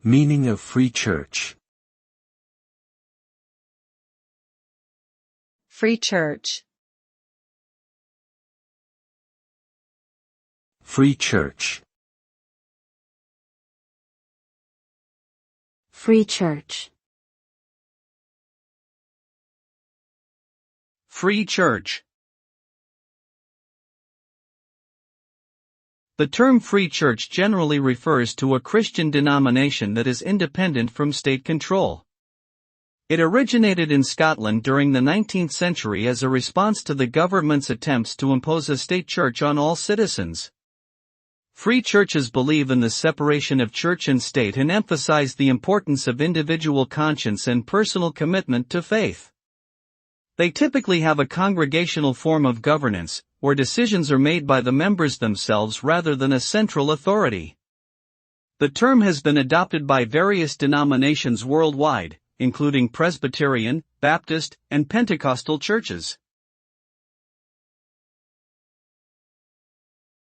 Meaning of free church. Free church. Free church. Free church. Free church. The term free church generally refers to a Christian denomination that is independent from state control. It originated in Scotland during the 19th century as a response to the government's attempts to impose a state church on all citizens. Free churches believe in the separation of church and state and emphasize the importance of individual conscience and personal commitment to faith. They typically have a congregational form of governance, where decisions are made by the members themselves rather than a central authority. The term has been adopted by various denominations worldwide, including Presbyterian, Baptist, and Pentecostal churches.